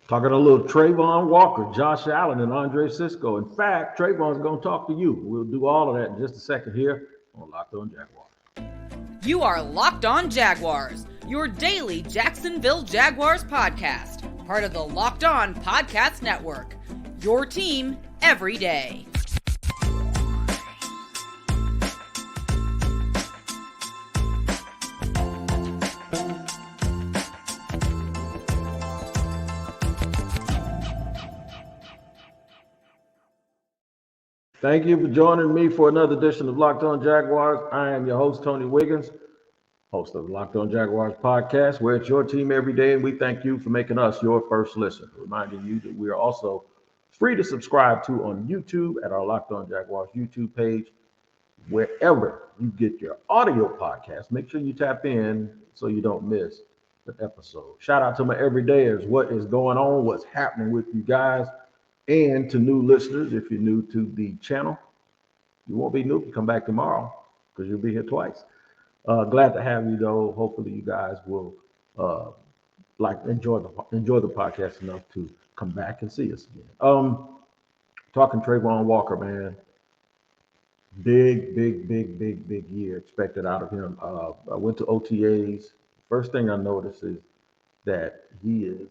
Talking a little Travon Walker, Josh Allen, and Andre Cisco. In fact, Trayvon's going to talk to you. We'll do all of that in just a second here on Locked On Jaguars. You are Locked On Jaguars, your daily Jacksonville Jaguars podcast. Part of the Locked On Podcast Network, your team every day. Thank you for joining me for another edition of Locked On Jaguars. I am your host, Tony Wiggins, host of the Locked On Jaguars podcast, where it's your team every day, and we thank you for making us your first listen. Reminding you that we are also free to subscribe to on YouTube at our Locked On Jaguars YouTube page. Wherever you get your audio podcast, make sure you tap in so you don't miss the episode. Shout out to my everydayers. What is going on? What's happening with you guys? And to new listeners, if you're new to the channel, you won't be new. Come back tomorrow because you'll be here twice. Glad to have you, though. Hopefully, you guys will enjoy the podcast enough to come back and see us again. Talking Trayvon Walker, man. Big year expected out of him. I went to OTAs. First thing I noticed is that he is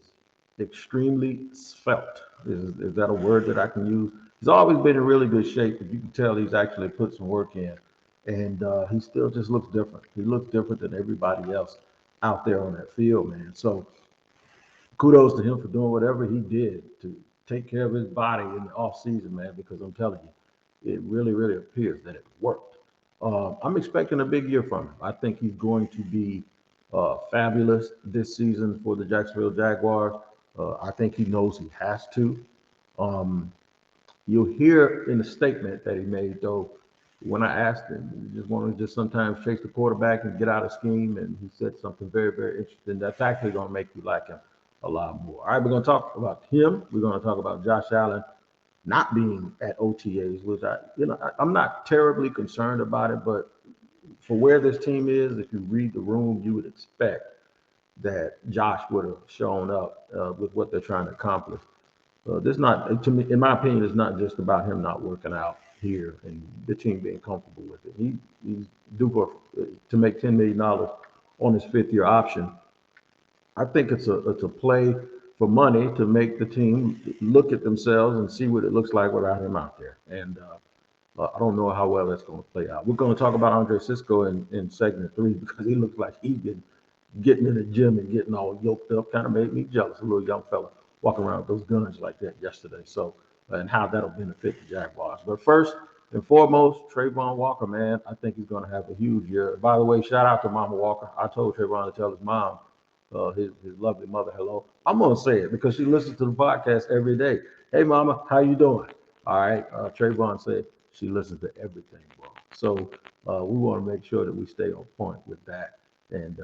extremely svelte. Is that a word that I can use? He's always been in really good shape, but you can tell he's actually put some work in, and he still just looks different. He looks different than everybody else out there on that field, man. So kudos to him for doing whatever he did to take care of his body in the off season, man, because I'm telling you, it really appears that it worked. I'm expecting a big year from him. I think he's going to be fabulous this season for the Jacksonville Jaguars. I think he knows he has to. You'll hear in the statement that he made, though, when I asked him, he just wanted to sometimes chase the quarterback and get out of scheme, and he said something very interesting that's actually going to make you like him a lot more. All right, we're going to talk about him. We're going to talk about Josh Allen not being at OTAs, which I'm not terribly concerned about it, but for where this team is, if you read the room, you would expect that Josh would have shown up with what they're trying to accomplish. This not, to me, in my opinion, it's not just about him not working out here and the team being comfortable with it. He's due to make $10 million on his fifth-year option. I think it's a play for money to make the team look at themselves and see what it looks like without him out there. And I don't know how well that's going to play out. We're going to talk about Andre Cisco in segment 3 because he looks like he's been getting in the gym and getting all yoked up. Kind of made me jealous. A little young fella walking around with those guns like that yesterday. So, and how that'll benefit the Jaguars. But first and foremost, Trayvon Walker, man, I think he's going to have a huge year. By the way, shout out to Mama Walker. I told Trayvon to tell his mom, his lovely mother, hello. I'm going to say it because she listens to the podcast every day. Hey, Mama, how you doing? All right. Trayvon said she listens to everything, bro. So we want to make sure that we stay on point with that. And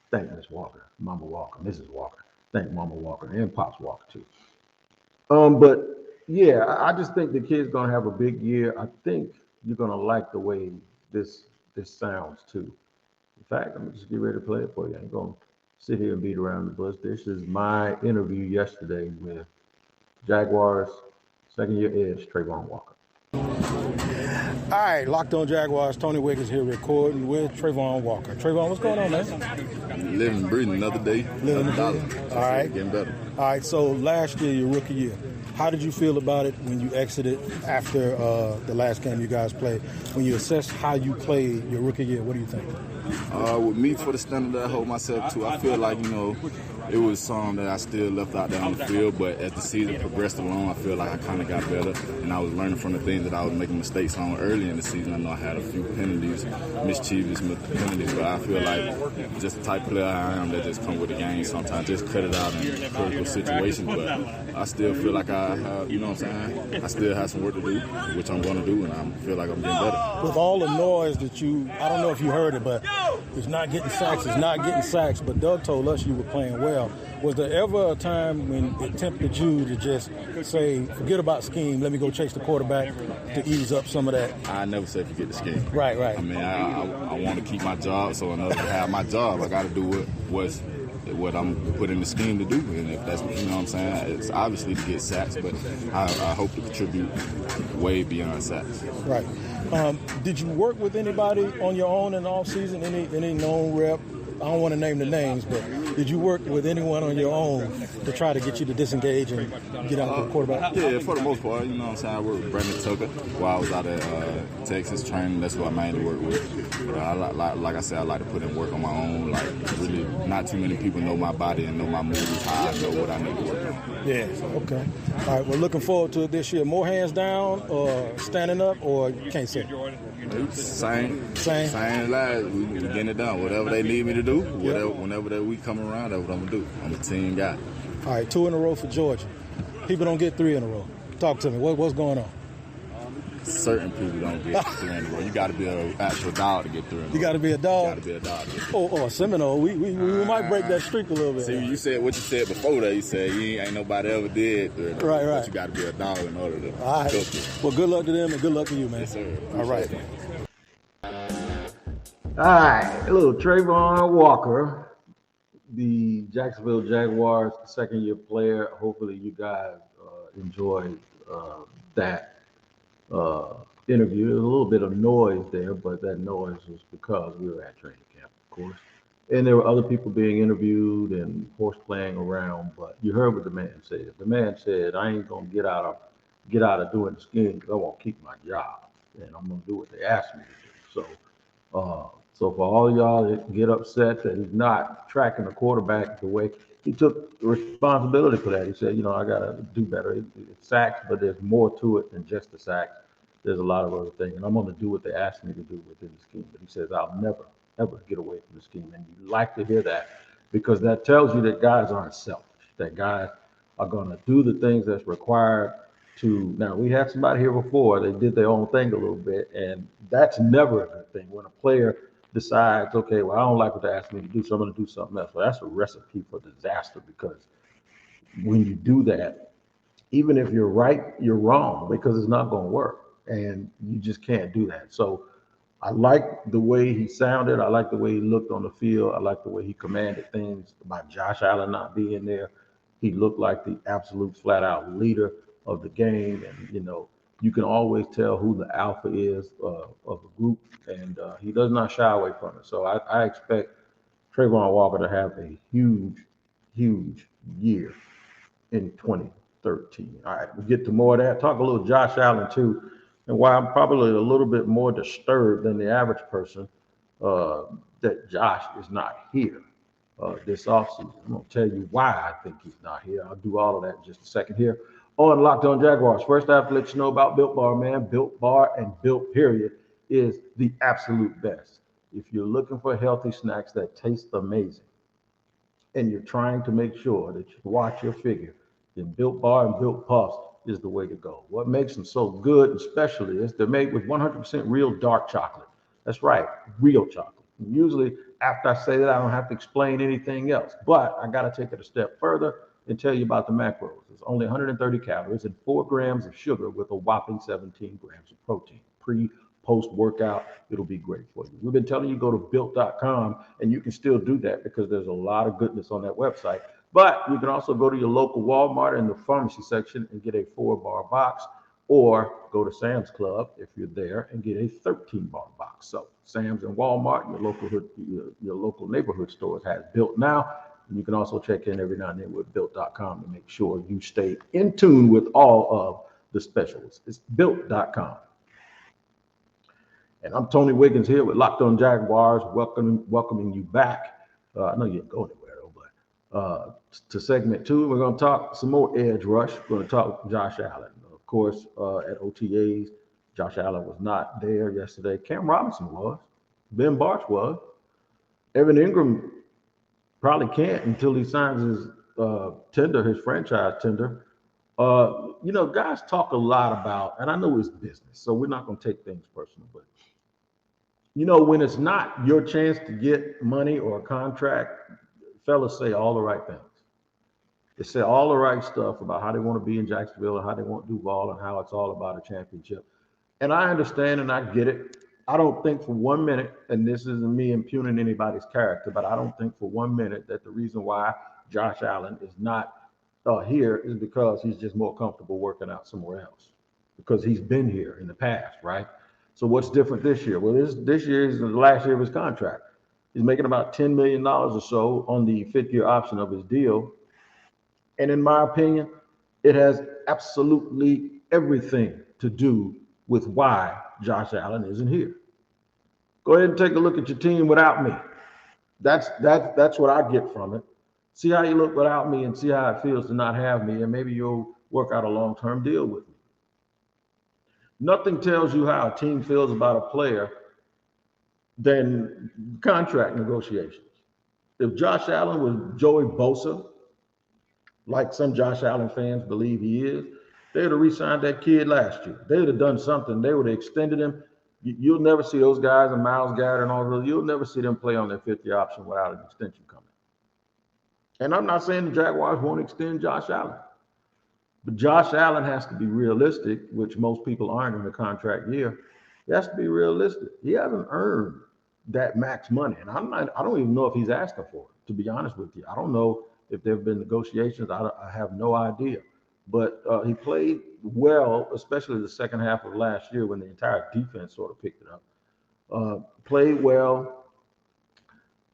thank Miss Walker, Mama Walker, Mrs. Walker. Thank Mama Walker and Pops Walker too. But yeah, I just think the kid's gonna have a big year. I think you're gonna like the way this sounds too. In fact, I'm just get ready to play it for you. I ain't gonna sit here and beat around the bush. This is my interview yesterday with Jaguars second-year edge Trayvon Walker. All right, Locked On Jaguars, Tony Wiggins here recording with Trayvon Walker. Trayvon, what's going on, man? Living and breathing another day, Living another and dollar. All right. Getting better. All right, so last year, your rookie year, how did you feel about it when you exited after the last game you guys played? When you assess how you played your rookie year, what do you think? With me, for the standard that I hold myself to, I feel like, it was some that I still left out there on the field, but as the season progressed along, I feel like I kind of got better, and I was learning from the things that I was making mistakes on early in the season. I know I had a few penalties, mischievous penalties, but I feel like just the type of player I am that just come with the game sometimes, just cut it out in critical situations, but I still feel like I have, I still have some work to do, which I'm going to do, and I feel like I'm getting better. With all the noise that I don't know if you heard it, but it's not getting sacks, but Doug told us you were playing well. Was there ever a time when it tempted you to just say, forget about scheme, let me go chase the quarterback to ease up some of that? I never said forget the scheme. Right. I mean, I want to keep my job, so in order to have my job, I got to do what's what I'm put in the scheme to do. And if that's, you know what I'm saying, it's obviously to get sacks, but I hope to contribute way beyond sacks. Right. Did you work with anybody on your own in the offseason? Any known rep? I don't want to name the names, but did you work with anyone on your own to try to get you to disengage and get out the quarterback? Yeah, for the most part, you know what I'm saying. I worked with Brandon Tucker while I was out at Texas training. That's who I mainly work with. But like I said, I like to put in work on my own. Like, really, not too many people know my body and know my moves, how I know what I need to work on. Yeah, okay. All right, we're looking forward to it this year. More hands down or standing up, or you can't say? Same as last. We getting it done. Whatever they need me to do, whenever we come around, that's what I'm going to do. I'm a team guy. All right, 2 in a row for Georgia. People don't get 3 in a row. Talk to me. What's going on? Certain people don't get 3 in a row. You got to be an actual dog to get 3 in a row. You got to be a dog? You got to be a dog to get 3 in a row. Oh, Seminole. We might break that streak a little bit. See, you said what you said before that. You said ain't nobody ever did 3 in a row. Right. But you got to be a dog in order to All right. cook it. Well, good luck to them and good luck to you, man. Yes, sir. All right. All right, a little Travon Walker, the Jacksonville Jaguars second-year player. Hopefully you guys enjoyed that interview. There's a little bit of noise there, but that noise was because we were at training camp, of course. And there were other people being interviewed and horse playing around, but you heard what the man said. The man said, I ain't going to get out of doing the scheme because I won't keep my job, and I'm going to do what they ask me to do. So for all y'all that get upset that he's not tracking the quarterback the way he took responsibility for that. He said, I got to do better. It's sacks, but there's more to it than just the sacks. There's a lot of other things, and I'm going to do what they asked me to do within the scheme. But he says, I'll never, ever get away from the scheme. And you like to hear that because that tells you that guys aren't selfish, that guys are going to do the things that's required to. Now, we had somebody here before, they did their own thing a little bit, and that's never a good thing. When a player decides, okay, well, I don't like what they asked me to do, so I'm going to do something else. Well, that's a recipe for disaster because when you do that, even if you're right, you're wrong because it's not going to work. And you just can't do that. So I like the way he sounded. I like the way he looked on the field. I like the way he commanded things. About Josh Allen not being there, he looked like the absolute flat-out leader of the game. And, you can always tell who the alpha is of a group, and he does not shy away from it. So I expect Trayvon Walker to have a huge, huge year in 2013. All right, we'll get to more of that. Talk a little Josh Allen, too, and why I'm probably a little bit more disturbed than the average person that Josh is not here this offseason. I'm going to tell you why I think he's not here. I'll do all of that in just a second here on Locked On Jaguars. First, I have to let you know about Built Bar, man. Built Bar and Built Period is the absolute best. If you're looking for healthy snacks that taste amazing and you're trying to make sure that you watch your figure, then Built Bar and Built Puffs is the way to go. What makes them so good, especially, is they're made with 100% real dark chocolate. That's right, real chocolate. And usually, after I say that, I don't have to explain anything else. But I got to take it a step further and tell you about the macros. It's only 130 calories and 4 grams of sugar with a whopping 17 grams of protein. Post-workout, it'll be great for you. We've been telling you go to built.com, and you can still do that because there's a lot of goodness on that website. But you can also go to your local Walmart in the pharmacy section and get a 4-bar box, or go to Sam's Club if you're there and get a 13-bar box. So Sam's and Walmart, your local neighborhood stores has Built now. And you can also check in every now and then with built.com to make sure you stay in tune with all of the specials. It's built.com. And I'm Tony Wiggins here with Locked On Jaguars, welcoming you back. I know you didn't go anywhere, though, but to segment 2, we're going to talk some more edge rush. We're going to talk Josh Allen. Of course, at OTAs, Josh Allen was not there yesterday. Cam Robinson was. Ben Barch was. Evan Ingram probably can't until he signs his his franchise tender. Guys talk a lot about, and I know it's business, so we're not going to take things personal, but when it's not your chance to get money or a contract, fellas say all the right things. They say all the right stuff about how they want to be in Jacksonville and how they want Duval and how it's all about a championship. And I understand and I get it. I don't think for 1 minute, and this isn't me impugning anybody's character, but I don't think for 1 minute that the reason why Josh Allen is not here is because he's just more comfortable working out somewhere else, because he's been here in the past, right? So what's different this year? Well, this year is the last year of his contract. He's making about $10 million or so on the fifth-year option of his deal. And in my opinion, it has absolutely everything to do with why Josh Allen isn't here. Go ahead and take a look at your team without me. That's what I get from it. See how you look without me and see how it feels to not have me, and maybe you'll work out a long-term deal with me. Nothing tells you how a team feels about a player than contract negotiations. If Josh Allen was Joey Bosa, like some Josh Allen fans believe he is, they would have re-signed that kid last year. They would have done something. They would have extended him. You'll never see those guys and Myles Garrett and all those. You'll never see them play on their fifth-year option without an extension coming. And I'm not saying the Jaguars won't extend Josh Allen, but Josh Allen has to be realistic, which most people aren't in the contract year. He has to be realistic. He hasn't earned that max money, and I don't even know if he's asking for it, to be honest with you. I don't know if there have been negotiations. I have no idea. But he played well, especially the second half of last year when the entire defense sort of picked it up. Played well.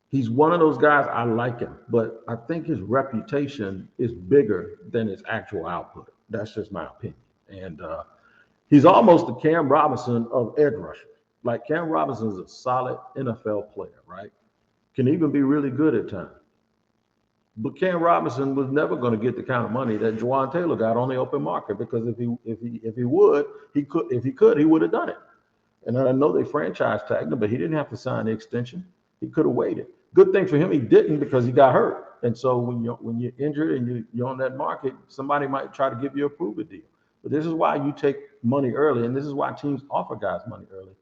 He's one of those guys, I like him, but I think his reputation is bigger than his actual output. That's just my opinion. And he's almost the Cam Robinson of edge rushers. Like, Cam Robinson is a solid NFL player, right? Can even be really good at times. But Cam Robinson was never going to get the kind of money that Juwan Taylor got on the open market, because if he would have done it. And I know they franchise tagged him, but he didn't have to sign the extension. He could have waited. Good thing for him, he didn't, because he got hurt. And so when you're injured and you're on that market, somebody might try to give you a prove-it deal. But this is why you take money early, and this is why teams offer guys money early.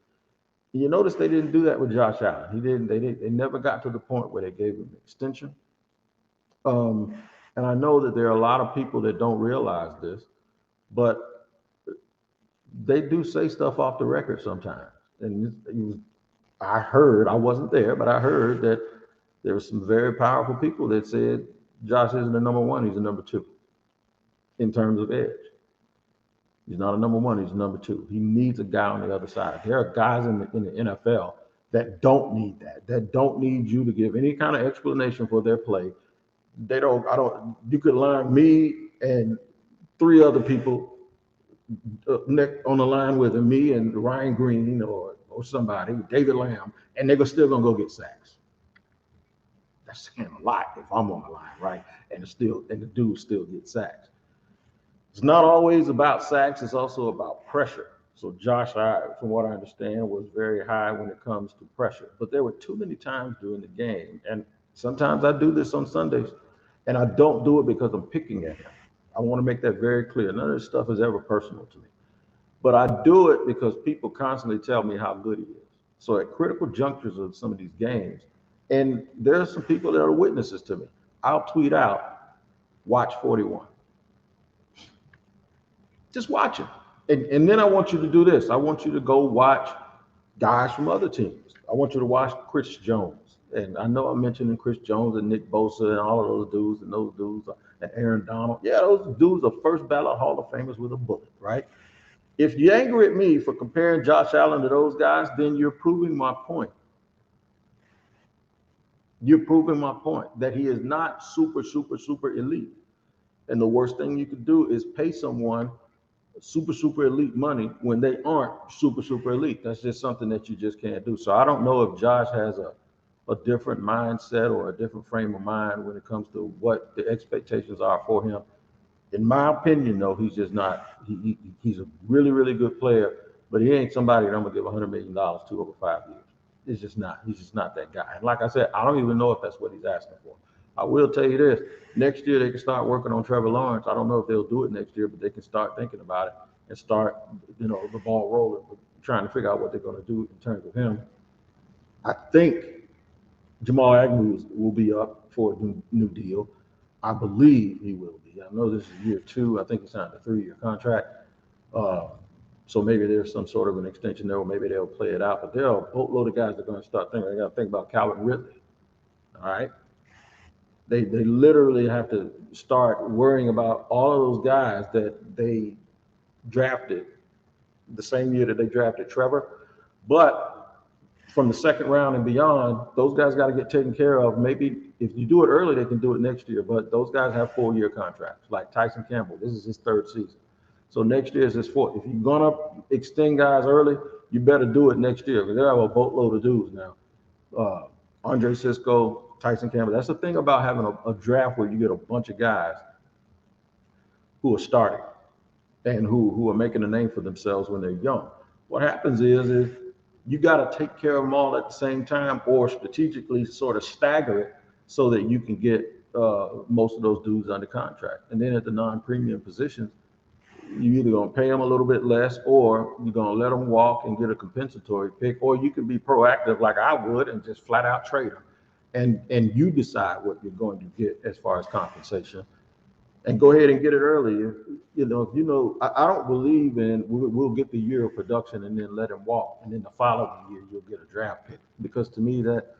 You notice they didn't do that with Josh Allen. They never got to the point where they gave him an extension. And I know that there are a lot of people that don't realize this, but they do say stuff off the record sometimes. And I heard, I wasn't there, but I heard that there were some very powerful people that said Josh isn't the number one, he's a number two in terms of edge. He's not a number one, he's a number two. He needs a guy on the other side. There are guys in the NFL that don't need that don't need you to give any kind of explanation for their play. You could line me and three other people on the line with him, me and Ryan Green or somebody, David Lamb, and they're still gonna go get sacks. That's saying a lot if I'm on the line, right? And the dude still gets sacks. It's not always about sacks, it's also about pressure. So Josh, from what I understand, was very high when it comes to pressure. But there were too many times during the game, and sometimes I do this on Sundays, and I don't do it because I'm picking at him. I want to make that very clear. None of this stuff is ever personal to me. But I do it because people constantly tell me how good he is. So at critical junctures of some of these games, and there are some people that are witnesses to me, I'll tweet out, watch 41. Just watch it. And then I want you to do this. I want you to go watch guys from other teams. I want you to watch Chris Jones. And I know I'm mentioning Chris Jones and Nick Bosa and all of those dudes and Aaron Donald. Yeah, those dudes are first ballot Hall of Famers with a bullet, right? If you're angry at me for comparing Josh Allen to those guys, then you're proving my point. You're proving my point that he is not super, super, super elite. And the worst thing you could do is pay someone super, super elite money when they aren't super, super elite. That's just something that you just can't do. So I don't know if Josh has a different mindset or a different frame of mind when it comes to what the expectations are for him. In my opinion, though, he's just not. He's a really, really good player, but he ain't somebody that I'm gonna give $100 million to over 5 years. It's just not. He's just not that guy. And like I said, I don't even know if that's what he's asking for. I will tell you this: next year they can start working on Trevor Lawrence. I don't know if they'll do it next year, but they can start thinking about it and start, the ball rolling, trying to figure out what they're going to do in terms of him. I think Jamal Agnew will be up for a new deal. I believe he will be. I know this is year 2. I think he signed a 3-year contract. So maybe there's some sort of an extension there, or maybe they'll play it out. But there are a boatload of guys that are going to start thinking. They got to think about Calvin Ridley. All right. They literally have to start worrying about all of those guys that they drafted the same year that they drafted Trevor. But from the second round and beyond, those guys got to get taken care of. Maybe if you do it early, they can do it next year. But those guys have 4-year contracts, like Tyson Campbell. This is his 3rd season. So next year is his 4th. If you're going to extend guys early, you better do it next year, because they have a boatload of dudes now. Andre Cisco, Tyson Campbell. That's the thing about having a draft where you get a bunch of guys who are starting and who are making a name for themselves when they're young. What happens is you got to take care of them all at the same time, or strategically sort of stagger it so that you can get most of those dudes under contract. And then at the non-premium positions, you either going to pay them a little bit less, or you're going to let them walk and get a compensatory pick, or you can be proactive like I would and just flat out trade them. And you decide what you're going to get as far as compensation, and go ahead and get it early. I don't believe in we'll get the year of production and then let him walk, and then the following year you'll get a draft pick, because to me that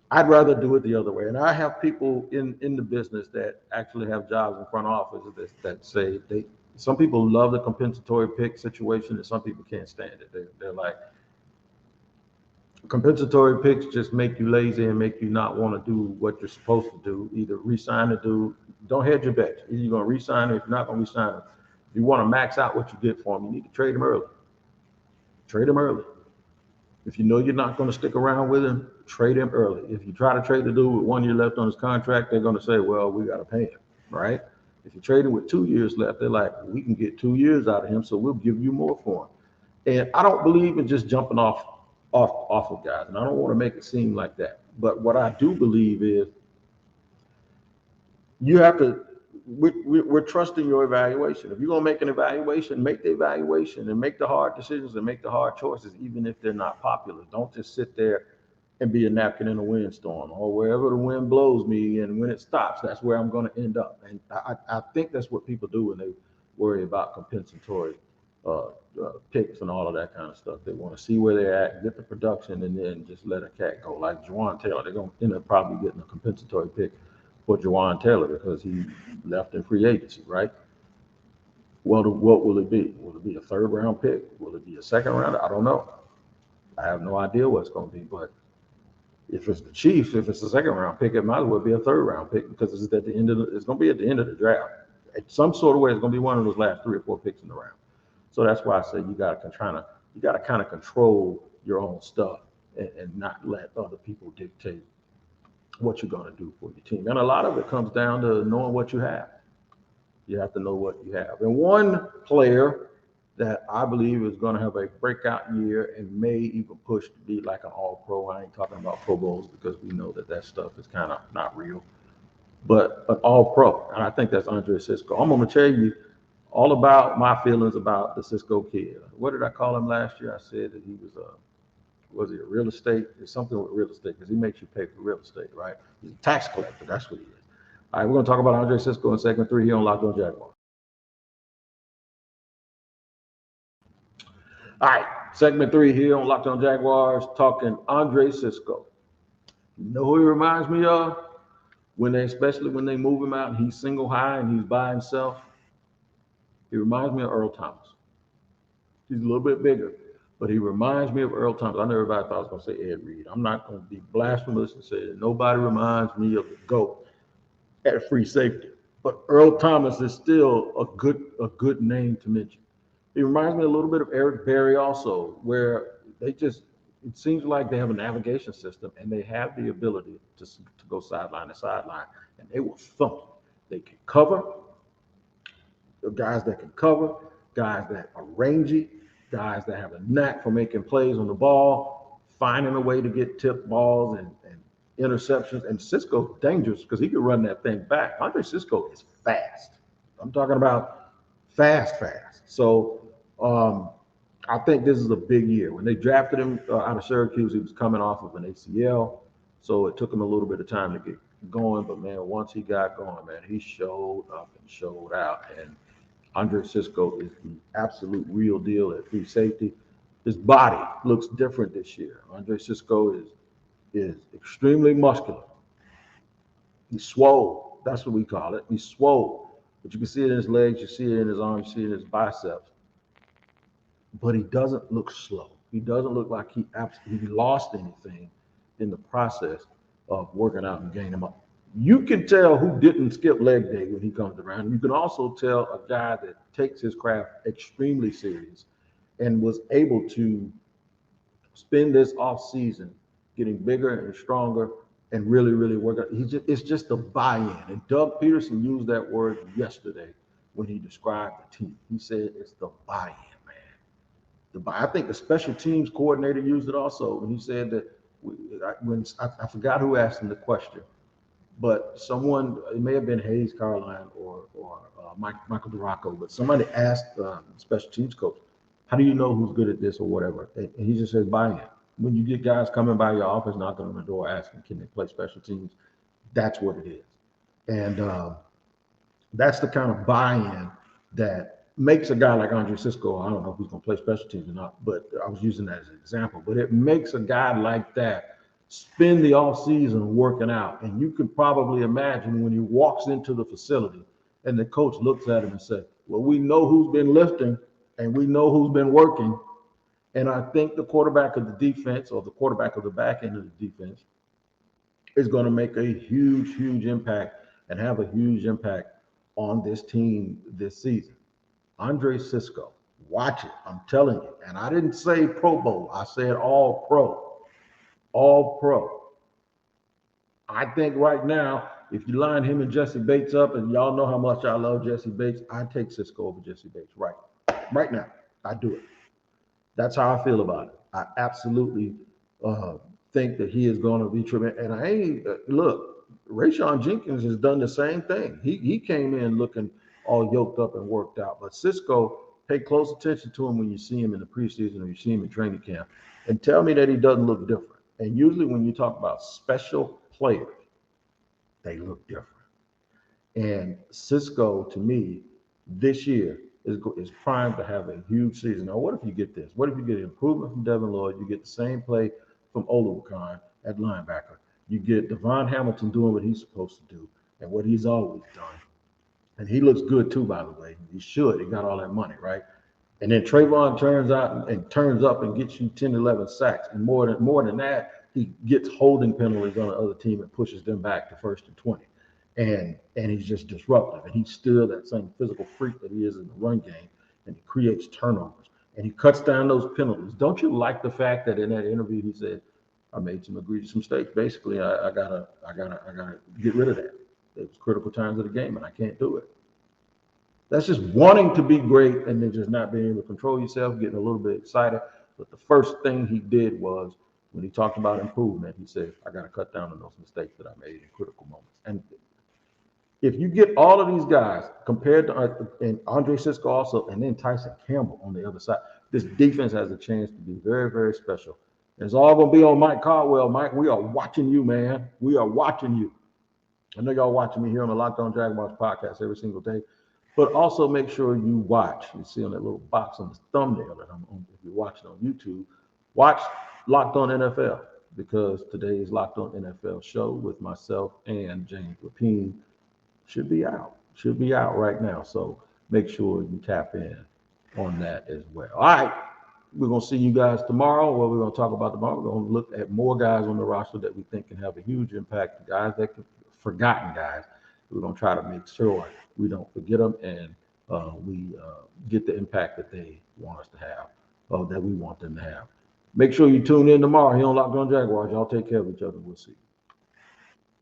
I'd rather do it the other way. And I have people in the business that actually have jobs in front office that say some people love the compensatory pick situation and some people can't stand it. They're like, compensatory picks just make you lazy and make you not want to do what you're supposed to do. Either re-sign the dude, don't hedge your bets. Either you're going to re-sign him, if you're not going to re-sign him. If you want to max out what you get for him, you need to trade him early. Trade him early. If you know you're not going to stick around with him, trade him early. If you try to trade the dude with 1 year left on his contract, they're going to say, well, we got to pay him, right? If you trade him with 2 years left, they're like, we can get 2 years out of him, so we'll give you more for him. And I don't believe in just jumping off of guys, and I don't want to make it seem like that. But what I do believe is you have to, we're trusting your evaluation. If you're going to make an evaluation, make the evaluation and make the hard decisions and make the hard choices, even if they're not popular. Don't just sit there and be a napkin in a windstorm, or wherever the wind blows me, and when it stops, that's where I'm going to end up. And I think that's what people do when they worry about compensatory picks and all of that kind of stuff. They want to see where they're at, get the production, and then just let a cat go. Like Jawan Taylor, they're going to end up probably getting a compensatory pick for Jawan Taylor because he left in free agency, right? Well, what will it be? Will it be a 3rd round pick? Will it be a 2nd round? I don't know. I have no idea what it's going to be, but if it's the Chiefs, if it's a 2nd round pick, it might as well be a 3rd round pick, because it's at the end of it's going to be at the end of the draft. In some sort of way, it's going to be one of those last 3 or 4 picks in the round. So that's why I say you got to kind of control your own stuff and not let other people dictate what you're going to do for your team. And a lot of it comes down to knowing what you have. You have to know what you have. And one player that I believe is going to have a breakout year and may even push to be like an all-pro. I ain't talking about Pro Bowls, because we know that stuff is kind of not real, but an all-pro. And I think that's Andre Cisco. I'm going to tell you all about my feelings about the Cisco kid. What did I call him last year? I said that he was he a real estate? There's something with real estate, because he makes you pay for real estate, right? He's a tax collector. That's what he is. All right, we're going to talk about Andre Cisco in segment 3 here on Locked On Jaguars. All right, segment 3 here on Locked On Jaguars, talking Andre Cisco. You know who he reminds me of? Especially when they move him out and he's single high and he's by himself. He reminds me of Earl Thomas. He's a little bit bigger, but he reminds me of Earl Thomas. I know everybody thought I was going to say Ed Reed. I'm not going to be blasphemous and say that nobody reminds me of the GOAT at free safety. But Earl Thomas is still a good name to mention. He reminds me a little bit of Eric Berry also, where it seems like they have a navigation system and they have the ability to go sideline to sideline, and they will thump. They can cover. The guys that can cover, guys that are rangy, guys that have a knack for making plays on the ball, finding a way to get tipped balls and interceptions. And Cisco's dangerous because he can run that thing back. Andre Cisco is fast. I'm talking about fast. So I think this is a big year. When they drafted him out of Syracuse, he was coming off of an ACL. So it took him a little bit of time to get going. But, man, once he got going, man, he showed up and showed out. And Andre Cisco is the absolute real deal at free safety. His body looks different this year. Andre Cisco is extremely muscular. He's swole. That's what we call it. He's swole. But you can see it in his legs, you see it in his arms, you see it in his biceps. But he doesn't look slow. He doesn't look like he lost anything in the process of working out and gaining up. You can tell who didn't skip leg day when he comes around. You can also tell a guy that takes his craft extremely serious and was able to spend this off season getting bigger and stronger and really, really work out. It's just a buy-in. And Doug Peterson used that word yesterday when he described the team. He said it's the buy-in, man. I think the special teams coordinator used it also when he said that I forgot who asked him the question, but someone, it may have been Hayes Caroline or Michael DeRocco, but somebody asked the special teams coach, how do you know who's good at this or whatever? And he just says buy-in. When you get guys coming by your office, knocking on the door, asking, can they play special teams? That's what it is. And that's the kind of buy-in that makes a guy like Andre Cisco, I don't know if he's going to play special teams or not, but I was using that as an example. But it makes a guy like that spend the off season working out. And you can probably imagine when he walks into the facility and the coach looks at him and says, well, we know who's been lifting and we know who's been working. And I think the quarterback of the defense or the quarterback of the back end of the defense is going to make a huge, huge impact and have a huge impact on this team this season. Andre Cisco, watch it. I'm telling you. And I didn't say Pro Bowl. I said all pro. All pro. I think right now, if you line him and Jesse Bates up, and y'all know how much I love Jesse Bates, I take Cisco over Jesse Bates right now. I do it. That's how I feel about it. I absolutely think that he is going to be tremendous. And look, Rayshon Jenkins has done the same thing. He came in looking all yoked up and worked out. But Cisco, pay close attention to him when you see him in the preseason or you see him in training camp, and tell me that he doesn't look different. And usually when you talk about special players, they look different. And Cisco, to me, this year is primed to have a huge season. Now, what if you get this? What if you get improvement from Devin Lloyd? You get the same play from Oluwakan at linebacker. You get Devon Hamilton doing what he's supposed to do and what he's always done. And he looks good too, by the way. He should. He got all that money, right? And then Trayvon turns up and gets you 10, 11 sacks. And more than that, he gets holding penalties on the other team and pushes them back to 1st and 20. And he's just disruptive. And he's still that same physical freak that he is in the run game. And he creates turnovers. And he cuts down those penalties. Don't you like the fact that in that interview he said, I made some egregious mistakes. Basically, I gotta get rid of that. It was critical times of the game, and I can't do it. That's just wanting to be great and then just not being able to control yourself, getting a little bit excited. But the first thing he did was, when he talked about improvement, he said, I got to cut down on those mistakes that I made in critical moments. And if you get all of these guys compared to and Andre Cisco also, and then Tyson Campbell on the other side, this defense has a chance to be very, very special. It's all going to be on Mike Caldwell. Mike, we are watching you, man. We are watching you. I know y'all watching me here on the Locked On Jaguars podcast every single day, but also make sure you watch. You see on that little box on the thumbnail that I'm on. If you're watching on YouTube, watch Locked On NFL, because today's Locked On NFL show with myself and James Lapine should be out right now. So make sure you tap in on that as well. All right. We're going to see you guys tomorrow. What we're going to talk about tomorrow, we're going to look at more guys on the roster that we think can have a huge impact, guys that can, forgotten guys. We're going to try to make sure we don't forget them and we get the impact that they want us to have, or that we want them to have. Make sure you tune in tomorrow here on Locked On Jaguars. Y'all take care of each other. We'll see you.